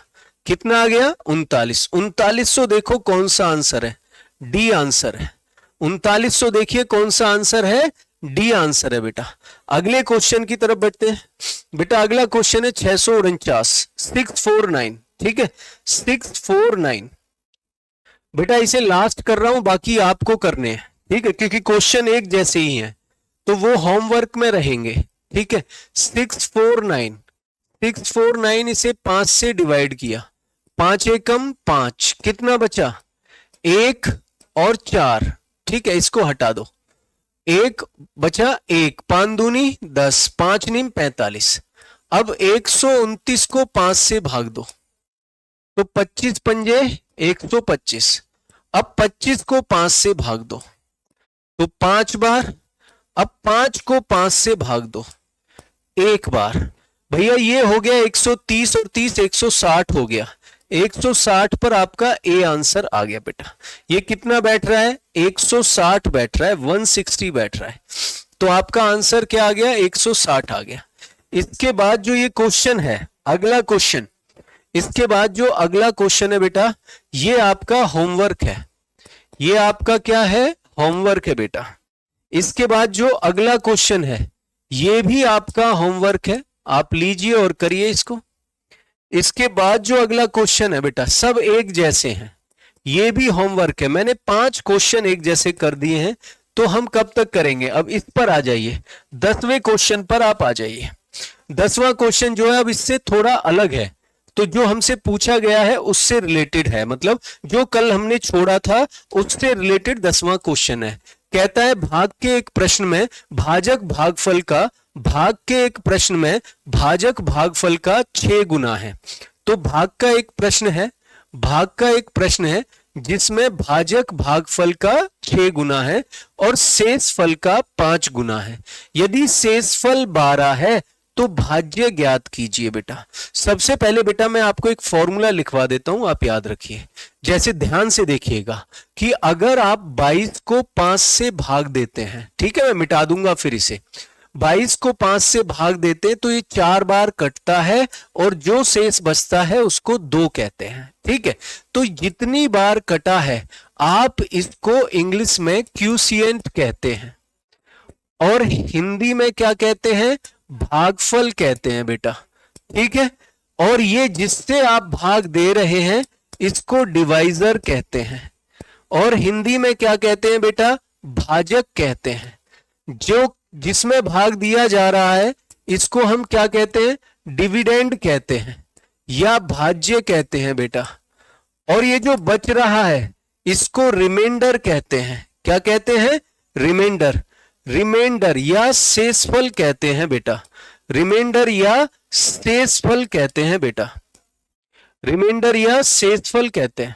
कितना आ गया? 39। 3900 देखो कौन सा आंसर है? डी आंसर है। 3900 देखिए कौन सा आंसर है? डी आंसर है बेटा। अगले क्वेश्चन की तरफ बढ़ते हैं बेटा। अगला क्वेश्चन है 649, 649। ठीक है, 649 बेटा, इसे लास्ट कर रहा हूं, बाकी आपको करने हैं। ठीक है, क्योंकि क्वेश्चन एक जैसे ही हैं तो वो होमवर्क में रहेंगे। ठीक है, 649, 649 इसे 5 से डिवाइड किया, 5 एकम 5, कितना बचा? 1 और 4। ठीक है, इसको हटा दो, 1 बचा 1, 5 दूनी 10, 5 नीम 45। अब 129 को 5 से भाग दो, तो 25 पंजे 125। अब 25 को 5 से भाग दो तो 5 बार। अब 5 को 5 से भाग दो 1 बार। भैया ये हो गया 130 और 30 160 हो गया। 160 पर आपका ए आंसर आ गया बेटा। ये कितना बैठ रहा है? 160 बैठ रहा है, 160 बैठ रहा है। तो आपका आंसर क्या आ गया, 160 आ गया। इसके बाद जो ये क्वेश्चन है, अगला क्वेश्चन, इसके बाद जो अगला क्वेश्चन है बेटा, ये आपका होमवर्क है। ये आपका क्या है, होमवर्क है बेटा। इसके बाद जो अगला क्वेश्चन है ये भी आपका होमवर्क है, आप लीजिए और करिए इसको। इसके बाद जो अगला क्वेश्चन है बेटा, सब एक जैसे हैं, ये भी होमवर्क है। मैंने 5 क्वेश्चन एक जैसे कर दिए हैं, तो हम कब तक करेंगे। अब इस पर आ जाइए, 10वें क्वेश्चन पर आप आ जाइए। 10वां क्वेश्चन जो है अब इससे थोड़ा अलग है, तो जो हमसे पूछा गया है उससे रिलेटेड है, मतलब जो कल हमने छोड़ा था उससे रिलेटेड 10वां क्वेश्चन है। कहता है भाग के एक प्रश्न में भाजक भागफल का, भाग के एक प्रश्न में भाजक भागफल का 6 गुना है। तो भाग का एक प्रश्न है, भाग का एक प्रश्न है जिसमें भाजक भागफल का 6 गुना है और शेषफल का 5 गुना है। यदि शेषफल 12 है तो भाज्य ज्ञात कीजिए बेटा। सबसे पहले बेटा मैं आपको एक फॉर्मूला लिखवा देता हूं, आप याद रखिए। जैसे ध्यान से देखिएगा कि अगर आप 22 को 5 से भाग देते हैं, ठीक है, मैं मिटा दूंगा फिर इसे, 22 को 5 से भाग देते हैं तो ये 4 बार कटता है और जो शेष बचता है उसको 2 कहते हैं, ठीक है। तो जितनी बार कटा है आप इसको इंग्लिश में क्यूशिएंट कहते हैं और हिंदी में क्या कहते हैं, भागफल कहते हैं बेटा, ठीक है। और ये जिससे आप भाग दे रहे हैं इसको डिवाइजर कहते हैं और हिंदी में क्या कहते हैं बेटा, भाजक कहते हैं। जो जिसमें भाग दिया जा रहा है इसको हम क्या कहते हैं, डिविडेंड कहते हैं या भाज्य कहते हैं बेटा। और ये जो बच रहा है इसको रिमाइंडर कहते हैं। क्या कहते हैं, रिमाइंडर, रिमाइंडर या शेषफल कहते हैं बेटा, रिमाइंडर या शेषफल कहते हैं बेटा, रिमाइंडर या शेषफल कहते हैं।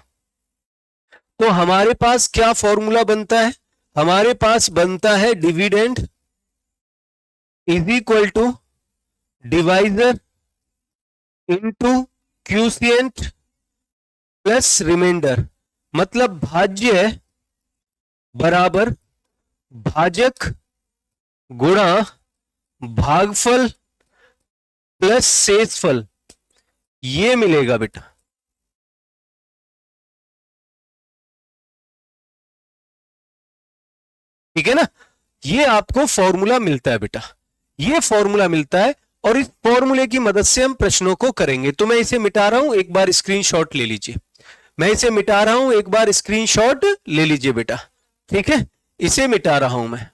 तो हमारे पास क्या फॉर्मूला बनता है, हमारे पास बनता है dividend is equal to divisor into quotient plus remainder, मतलब भाज्य बराबर भाजक गुणा भागफल प्लस शेषफल, ये मिलेगा बेटा। ठीक है ना, ये आपको फॉर्मूला मिलता है बेटा, ये फॉर्मूला मिलता है और इस फॉर्मूले की मदद से हम प्रश्नों को करेंगे। तो मैं इसे मिटा रहा हूं, एक बार स्क्रीनशॉट ले लीजिए। मैं इसे मिटा रहा हूं, एक बार स्क्रीनशॉट ले लीजिए बेटा, ठीक है, इसे मिटा रहा हूं मैं।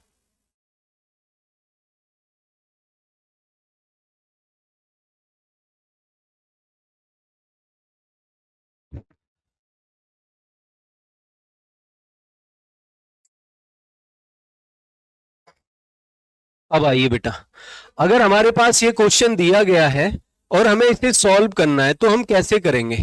अब आइए बेटा, अगर हमारे पास ये क्वेश्चन दिया गया है और हमें इसे सॉल्व करना है तो हम कैसे करेंगे।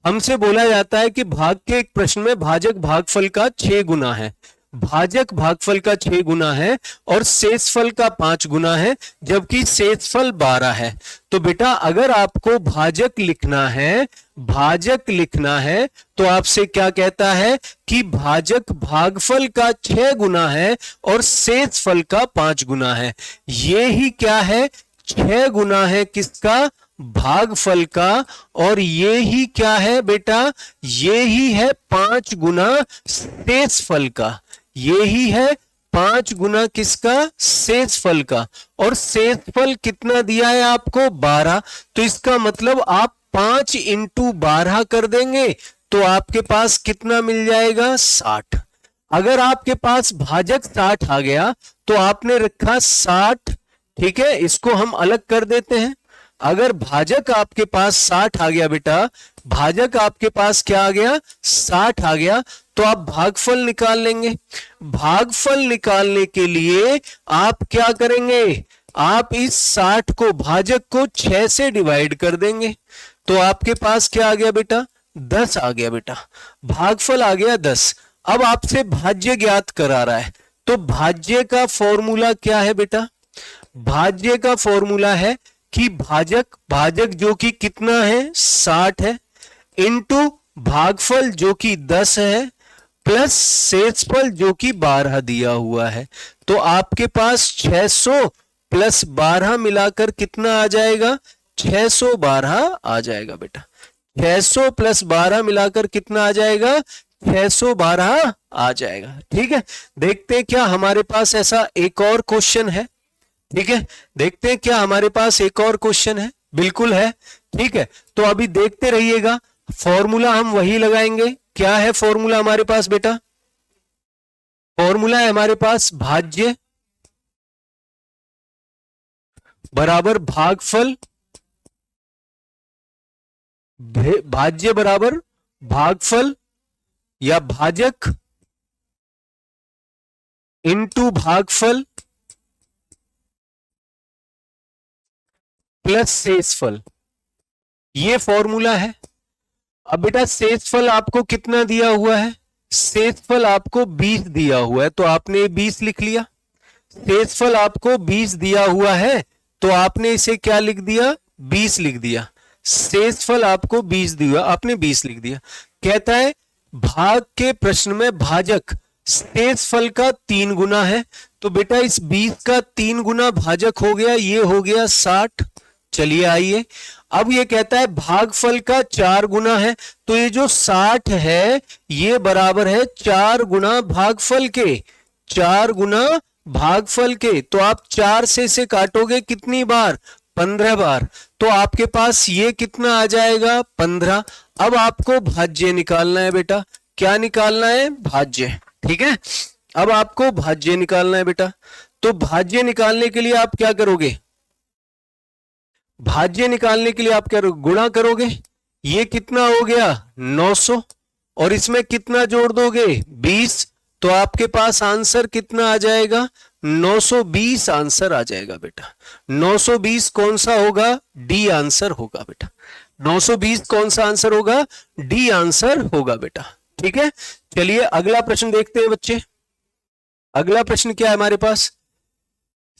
हमसे बोला जाता है कि भाग के एक प्रश्न में भाजक भागफल का 6 गुना है, भाजक भागफल का 6 गुना है और शेषफल का 5 गुना है, जबकि शेषफल 12 है। तो बेटा अगर आपको भाजक लिखना है, भाजक लिखना है तो आपसे क्या कहता है कि भाजक भागफल का 6 गुना है और शेषफल का 5 गुना है। ये ही क्या है, 6 गुना है किसका, भागफल का, और ये ही क्या है बेटा, ये ही है 5 गुना शेषफल का, ये ही है 5 गुना किसका, शेषफल का। और शेषफल कितना दिया है आपको, 12। तो इसका मतलब आप 5 इंटू 12 कर देंगे तो आपके पास कितना मिल जाएगा, 60। अगर आपके पास भाजक 60 आ गया तो आपने रखा 60, ठीक है, इसको हम अलग कर देते हैं। अगर भाजक आपके पास 60 आ गया बेटा, भाजक आपके पास क्या आ गया, 60 आ गया, तो आप भागफल निकाल लेंगे। भागफल निकालने के लिए आप क्या करेंगे, आप इस 60 को, भाजक को 6 से डिवाइड कर देंगे तो आपके पास क्या आ गया बेटा, 10 आ गया बेटा, भागफल आ गया 10। अब आपसे भाज्य ज्ञात करा रहा है तो भाज्य का फॉर्मूला क्या है बेटा, भाज्य का फॉर्मूला है कि भाजक, भाजक जो कि कितना है, 60 है, इनटू भागफल जो कि 10 है, प्लस शेषफल जो कि 12 दिया हुआ है। तो आपके पास 600 प्लस 12 मिलाकर कितना आ जाएगा? 612 आ जाएगा बेटा। 600 प्लस 12 मिलाकर कितना आ जाएगा? 612 आ जाएगा। ठीक है, देखते हैं क्या हमारे पास ऐसा एक और क्वेश्चन है। ठीक है, देखते हैं क्या हमारे पास एक और क्वेश्चन है। बिल्कुल है। ठीक है, तो अभी देखते रहिएगा। फॉर्मूला हम वही लगाएंगे। क्या है फॉर्मूला हमारे पास बेटा? फॉर्मूला है हमारे पास भाज्य बराबर भागफल, भाज्य बराबर भागफल या भाजक इनटू भागफल प्लस शेषफल। ये फॉर्मूला है। अब बेटा शेषफल आपको कितना दिया हुआ है? शेषफल आपको 20 दिया हुआ है, तो आपने 20 लिख लिया। शेषफल आपको 20 दिया हुआ है, तो आपने इसे क्या लिख दिया? 20 लिख दिया। शेषफल आपको 20 दिया, आपने 20 लिख दिया। कहता है भाग के प्रश्न में भाजक शेषफल का 3 गुना है, तो बेटा इस 20 का 3 गुना भाजक हो गया, ये हो गया 60। चलिए आइए, अब ये कहता है भागफल का 4 गुना है, तो ये जो 60 है ये बराबर है 4 गुना भागफल के। 4 गुना भागफल के, तो आप 4 से इसे काटोगे कितनी बार? 15 बार। तो आपके पास ये कितना आ जाएगा? 15। अब आपको भाज्य निकालना है बेटा। क्या निकालना है? भाज्य। ठीक है, अब आपको भाज्य निकालना है बेटा। तो भाज्य निकालने के लिए आप क्या करोगे? भाज्य निकालने के लिए आप क्या गुणा करोगे। ये कितना हो गया? 900, और इसमें कितना जोड़ दोगे? 20। तो आपके पास आंसर कितना आ जाएगा? 920 आंसर आ जाएगा बेटा। 920 कौन सा होगा? डी आंसर होगा बेटा। 920 कौन सा आंसर होगा? डी आंसर होगा बेटा। ठीक है, चलिए अगला प्रश्न देखते हैं बच्चे। अगला प्रश्न क्या है हमारे पास?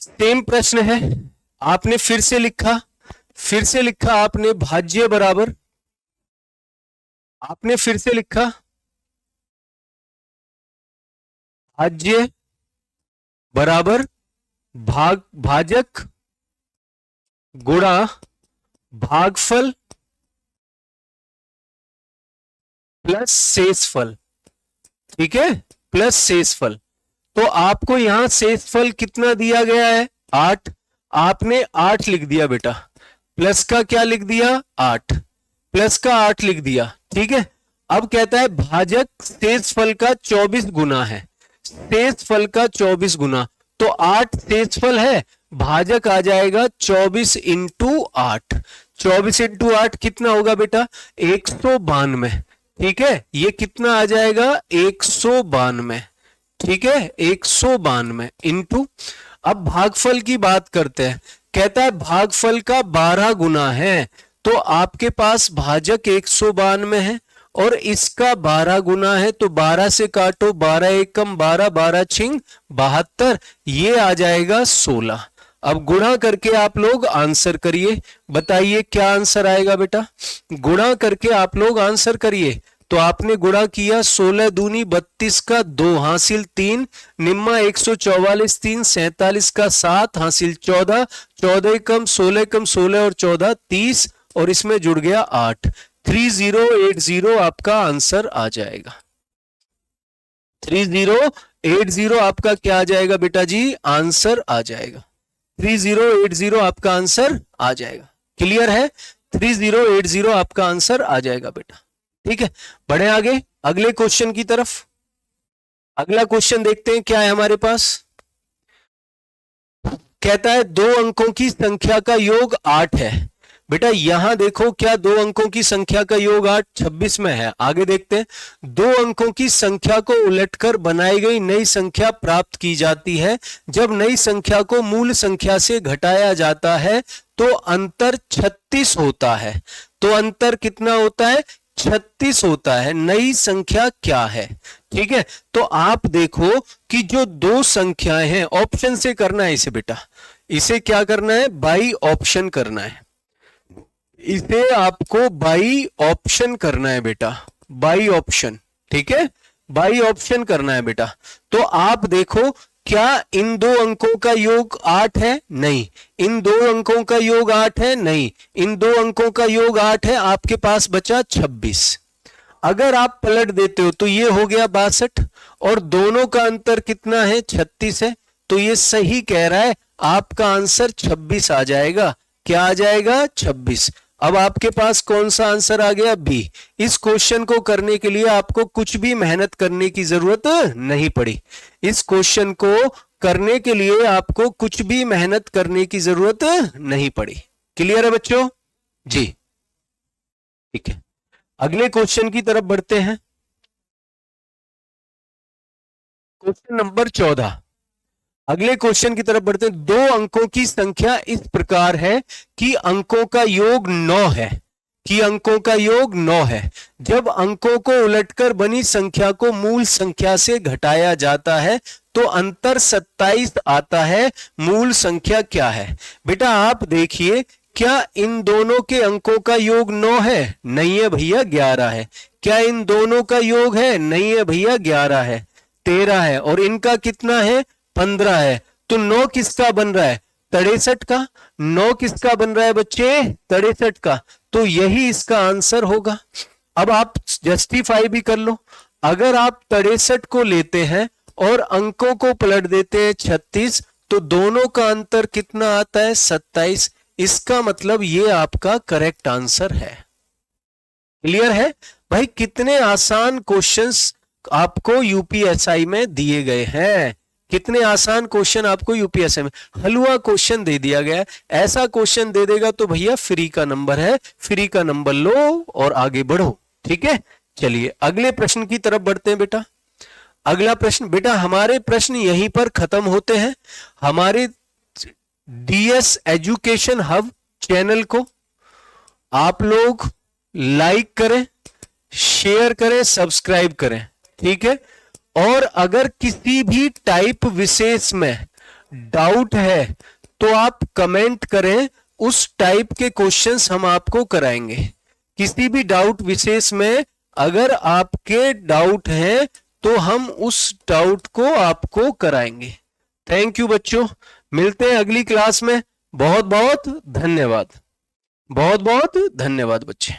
सेम प्रश्न है। आपने फिर से लिखा आपने भाज्य बराबर, आपने फिर से लिखा भाज्य बराबर भाजक गुणा भागफल प्लस शेषफल। ठीक है, प्लस शेषफल। तो आपको यहां शेषफल कितना दिया गया है? 8। आपने 8 लिख दिया बेटा। प्लस का क्या लिख दिया? 8। प्लस का 8 लिख दिया। ठीक है, अब कहता है भाजक शेषफल का 24 गुना है। शेषफल का 24 गुना, तो 8 शेषफल है, भाजक आ जाएगा 24 इंटू 8। 24 इंटू 8 कितना होगा बेटा? 192। ठीक है, ये कितना आ जाएगा? 192। ठीक है, 192 इंटू, अब भागफल की बात करते हैं। कहता है भागफल का 12 गुना है, तो आपके पास भाजक 192 है और इसका 12 गुना है, तो 12 से काटो, 12 एकम 12, 12 छिंग 72, ये आ जाएगा 16। अब गुणा करके आप लोग आंसर करिए, बताइए क्या आंसर आएगा बेटा? गुणा करके आप लोग आंसर करिए। तो आपने गुणा किया, 16 दूनी 32 का 2 हासिल 3, निम्मा 144 3 47 का 7 हासिल 14, 14 कम 16 कम 16 और 14 30, और इसमें जुड़ गया 8। 3080 आपका आंसर आ जाएगा। 3080 आपका क्या आ जाएगा बेटा जी? आंसर आ जाएगा। 3080 आपका आंसर आ जाएगा। क्लियर है? 3080 आपका आंसर आ जाएगा बेटा। ठीक है, बढ़े आगे अगले क्वेश्चन की तरफ। अगला क्वेश्चन देखते हैं क्या है हमारे पास। कहता है 2 अंकों की संख्या का योग 8 है। बेटा यहां देखो, क्या 2 अंकों की संख्या का योग 8 26 में है। आगे देखते हैं। 2 अंकों की संख्या को उलटकर बनाई गई नई संख्या प्राप्त की जाती है। जब नई संख्या को मूल संख्या से घटाया जाता है तो अंतर 36 होता है। तो अंतर कितना होता है? 36 होता है। नई संख्या क्या है? ठीक है, तो आप देखो कि जो 2 संख्याएं हैं, ऑप्शन से करना है इसे बेटा। इसे क्या करना है? बाई ऑप्शन करना है। इसे आपको बाई ऑप्शन करना है बेटा, बाई ऑप्शन। ठीक है, बाई ऑप्शन करना है बेटा। तो आप देखो, क्या इन दो अंकों का योग 8 है? नहीं। इन दो अंकों का योग 8 है? नहीं। इन दो अंकों का योग 8 है, आपके पास बचा 26। अगर आप पलट देते हो तो ये हो गया 62 और दोनों का अंतर कितना है? 36 है। तो ये सही कह रहा है, आपका आंसर 26 आ जाएगा। क्या आ जाएगा? 26। अब आपके पास कौन सा आंसर आ गया? बी। इस क्वेश्चन को करने के लिए आपको कुछ भी मेहनत करने की जरूरत नहीं पड़ी। इस क्वेश्चन को करने के लिए आपको कुछ भी मेहनत करने की जरूरत नहीं पड़ी। क्लियर है बच्चों? जी ठीक है, अगले क्वेश्चन की तरफ बढ़ते हैं। Question number 14। अगले क्वेश्चन की तरफ बढ़ते हैं। दो अंकों की संख्या इस प्रकार है कि अंकों का योग 9 है, कि अंकों का योग 9 है। जब अंकों को उलटकर बनी संख्या को मूल संख्या से घटाया जाता है तो अंतर 27 आता है। मूल संख्या क्या है? बेटा आप देखिए, क्या इन दोनों के अंकों का योग 9 है? नहीं है भैया, 11 है। क्या इन दोनों का योग है? नहीं है भैया, 11 है। 13 है। और इनका कितना है? 15 है। तो 9 किसका बन रहा है? 63 का। 9 किसका बन रहा है बच्चे? 63 का। तो यही इसका आंसर होगा। अब आप जस्टिफाई भी कर लो। अगर आप 63 को लेते हैं और अंकों को पलट देते हैं 36, तो दोनों का अंतर कितना आता है? 27। इसका मतलब ये आपका करेक्ट आंसर है। क्लियर है भाई? कितने आसान क्वेश्चंस आपको यूपीएसआई में दिए गए हैं। कितने आसान क्वेश्चन आपको यूपीएसआई में, हलवा क्वेश्चन दे दिया गया है। ऐसा क्वेश्चन दे देगा तो भैया फ्री का नंबर है, फ्री का नंबर लो और आगे बढ़ो। ठीक है, चलिए अगले प्रश्न की तरफ बढ़ते हैं बेटा। अगला प्रश्न बेटा, हमारे प्रश्न यहीं पर खत्म होते हैं। हमारे डीएस एजुकेशन हब चैनल को आप लोग लाइक करें, शेयर करें, सब्सक्राइब करें। ठीक है, और अगर किसी भी टाइप विशेष में डाउट है तो आप कमेंट करें, उस टाइप के क्वेश्चंस हम आपको कराएंगे। किसी भी डाउट विशेष में अगर आपके डाउट हैं तो हम उस डाउट को आपको कराएंगे। थैंक यू बच्चों, मिलते हैं अगली क्लास में। बहुत बहुत धन्यवाद, बहुत बहुत धन्यवाद बच्चे।